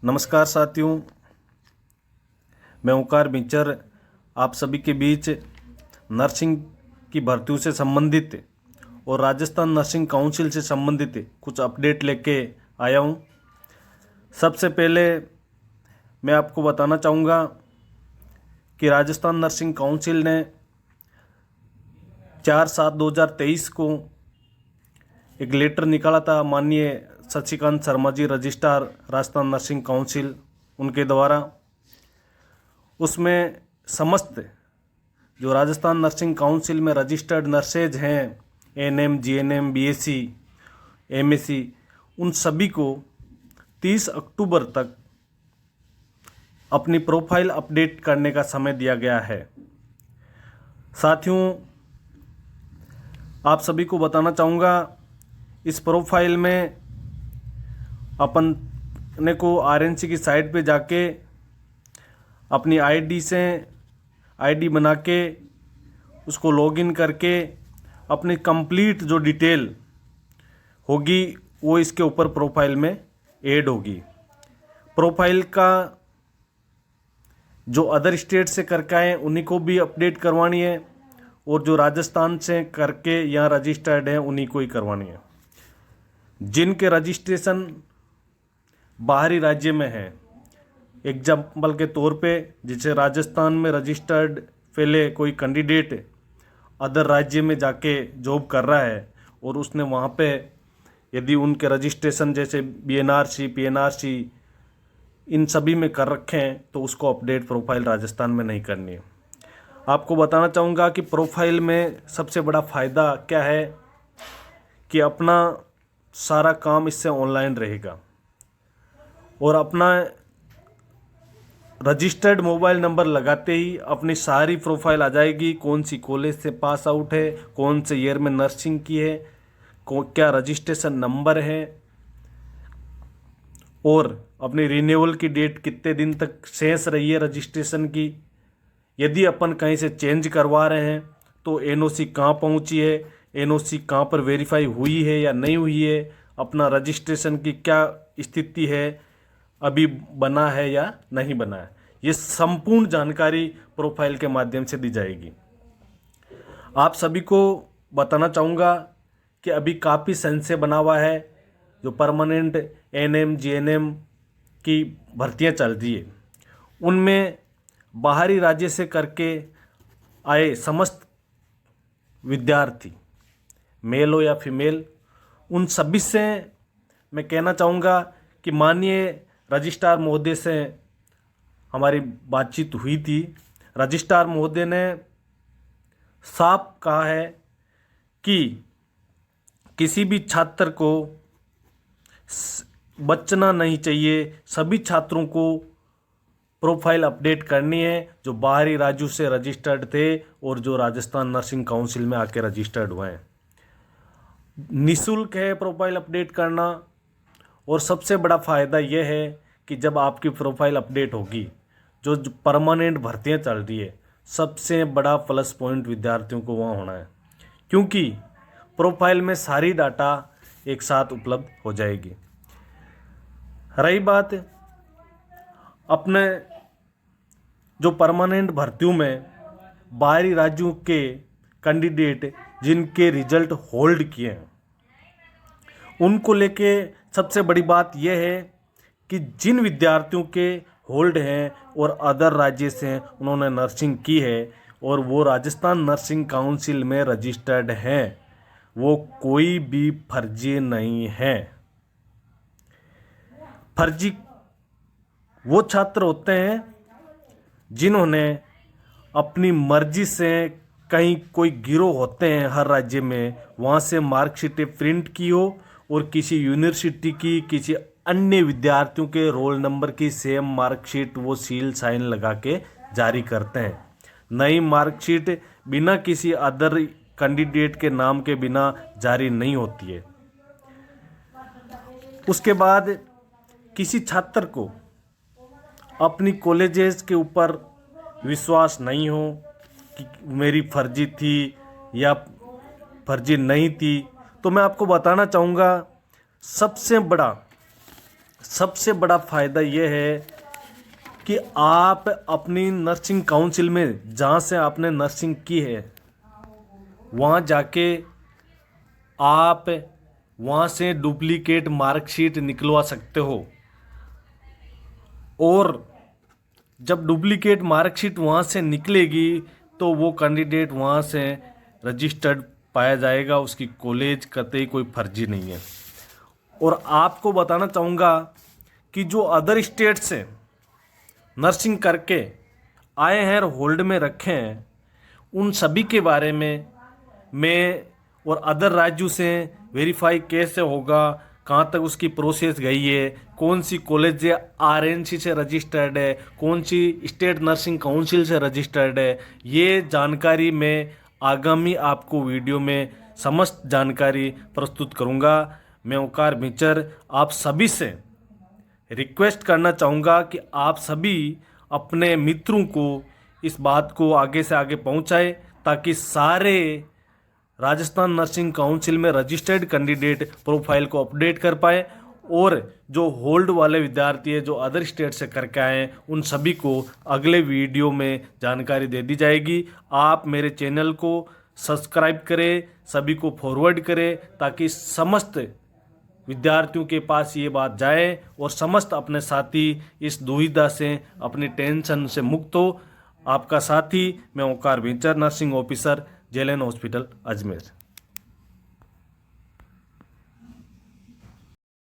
नमस्कार साथियों, मैं ओंकार मिंचर आप सभी के बीच नर्सिंग की भर्तियों से संबंधित और राजस्थान नर्सिंग काउंसिल से संबंधित कुछ अपडेट लेके आया हूँ। सबसे पहले मैं आपको बताना चाहूँगा कि राजस्थान नर्सिंग काउंसिल ने 4/7/2023 को एक लेटर निकाला था माननीय Shashikant Sharma ji, registrar Rajasthan nursing council, उनके द्वारा। उसमें समस्त जो राजस्थान नर्सिंग काउंसिल में रजिस्टर्ड नर्सेज हैं, एएनएम, जीएनएम, बीएससी, एमएससी, उन सभी को 30 अक्टूबर तक अपनी प्रोफाइल अपडेट करने का समय दिया गया है। साथियों, आप सभी को बताना चाहूँगा, इस प्रोफाइल में अपने को आरएनसी की साइट पे जाके अपनी आईडी बना के उसको लॉगिन करके अपनी कंप्लीट जो डिटेल होगी वो इसके ऊपर प्रोफाइल में ऐड होगी। प्रोफाइल का जो अदर स्टेट से करके आए उन्हीं को भी अपडेट करवानी है और जो राजस्थान से करके यहाँ रजिस्टर्ड हैं उन्हीं को ही करवानी है। जिनके रजिस्ट्रेशन बाहरी राज्य में है, एग्जाम्पल के तौर पे जैसे राजस्थान में रजिस्टर्ड पहले कोई कैंडिडेट अदर राज्य में जाके जॉब कर रहा है और उसने वहाँ पे यदि उनके रजिस्ट्रेशन जैसे बीएनआरसी, पीएनआरसी इन सभी में कर रखे हैं तो उसको अपडेट प्रोफाइल राजस्थान में नहीं करनी है। आपको बताना चाहूँगा कि प्रोफाइल में सबसे बड़ा फ़ायदा क्या है कि अपना सारा काम इससे ऑनलाइन रहेगा और अपना रजिस्टर्ड मोबाइल नंबर लगाते ही अपनी सारी प्रोफाइल आ जाएगी। कौन सी कॉलेज से पास आउट है, कौन से ईयर में नर्सिंग की है, क्या रजिस्ट्रेशन नंबर है और अपनी रिन्यूअल की डेट कितने दिन तक शेष रही है रजिस्ट्रेशन की। यदि अपन कहीं से चेंज करवा रहे हैं तो एनओसी कहाँ पहुँची है, एनओसी कहाँ पर वेरीफाई हुई है या नहीं हुई है, अपना रजिस्ट्रेशन की क्या स्थिति है, अभी बना है या नहीं बना है, ये संपूर्ण जानकारी प्रोफाइल के माध्यम से दी जाएगी। आप सभी को बताना चाहूँगा कि अभी काफ़ी संशय बना हुआ है। जो परमानेंट एएनएम, जीएनएम की भर्तियाँ चल रही है उनमें बाहरी राज्य से करके आए समस्त विद्यार्थी, मेल हो या फीमेल, उन सभी से मैं कहना चाहूँगा कि माननीय रजिस्ट्रार महोदय से हमारी बातचीत हुई थी। रजिस्ट्रार महोदय ने साफ कहा है कि किसी भी छात्र को बचना नहीं चाहिए, सभी छात्रों को प्रोफाइल अपडेट करनी है जो बाहरी राज्यों से रजिस्टर्ड थे और जो राजस्थान नर्सिंग काउंसिल में आके रजिस्टर्ड हुए हैं। निःशुल्क है प्रोफाइल अपडेट करना और सबसे बड़ा फ़ायदा यह है कि जब आपकी प्रोफाइल अपडेट होगी, जो परमानेंट भर्तियां चल रही है, सबसे बड़ा प्लस पॉइंट विद्यार्थियों को वहाँ होना है क्योंकि प्रोफाइल में सारी डाटा एक साथ उपलब्ध हो जाएगी। रही बात अपने जो परमानेंट भर्तियों में बाहरी राज्यों के कैंडिडेट जिनके रिजल्ट होल्ड किए हैं, उनको लेके सबसे बड़ी बात यह है कि जिन विद्यार्थियों के होल्ड हैं और अदर राज्य से उन्होंने नर्सिंग की है और वो राजस्थान नर्सिंग काउंसिल में रजिस्टर्ड हैं, वो कोई भी फर्जी नहीं है। फर्जी वो छात्र होते हैं जिन्होंने अपनी मर्जी से, कहीं कोई गिरोह होते हैं हर राज्य में, वहाँ से मार्कशीटें प्रिंट की हो और किसी यूनिवर्सिटी की, किसी अन्य विद्यार्थियों के रोल नंबर की सेम मार्कशीट वो सील साइन लगा के जारी करते हैं। नई मार्कशीट बिना किसी अदर कैंडिडेट के नाम के बिना जारी नहीं होती है। उसके बाद किसी छात्र को अपनी कॉलेजेस के ऊपर विश्वास नहीं हो कि मेरी फर्जी थी या फर्जी नहीं थी, तो मैं आपको बताना चाहूँगा सबसे बड़ा सबसे बड़ा फ़ायदा ये है कि आप अपनी नर्सिंग काउंसिल में, जहाँ से आपने नर्सिंग की है, वहाँ जाके आप वहाँ से डुप्लीकेट मार्कशीट निकलवा सकते हो। और जब डुप्लीकेट मार्कशीट वहाँ से निकलेगी तो वो कैंडिडेट वहाँ से रजिस्टर्ड पाया जाएगा, उसकी कॉलेज कतई कोई फर्जी नहीं है। और आपको बताना चाहूँगा कि जो अदर स्टेट से नर्सिंग करके आए हैं और होल्ड में रखे हैं, उन सभी के बारे में मैं और अदर राज्यों से वेरीफाई कैसे होगा, कहाँ तक उसकी प्रोसेस गई है, कौन सी कॉलेज आरएनसी से रजिस्टर्ड है, कौन सी स्टेट नर्सिंग काउंसिल से रजिस्टर्ड है, ये जानकारी मैं आगामी आपको वीडियो में समस्त जानकारी प्रस्तुत करूँगा। मैं ओंकार मिचर आप सभी से रिक्वेस्ट करना चाहूँगा कि आप सभी अपने मित्रों को इस बात को आगे से आगे पहुँचाए, ताकि सारे राजस्थान नर्सिंग काउंसिल में रजिस्टर्ड कैंडिडेट प्रोफाइल को अपडेट कर पाए, और जो होल्ड वाले विद्यार्थी हैं जो अदर स्टेट से करके आए हैं, उन सभी को अगले वीडियो में जानकारी दे दी जाएगी। आप मेरे चैनल को सब्सक्राइब करें, सभी को फॉरवर्ड करें, ताकि समस्त विद्यार्थियों के पास ये बात जाए और समस्त अपने साथी इस दुविधा से, अपनी टेंशन से मुक्त हो। आपका साथी मैं Omkar Michar, nursing officer, JLN hospital Ajmer.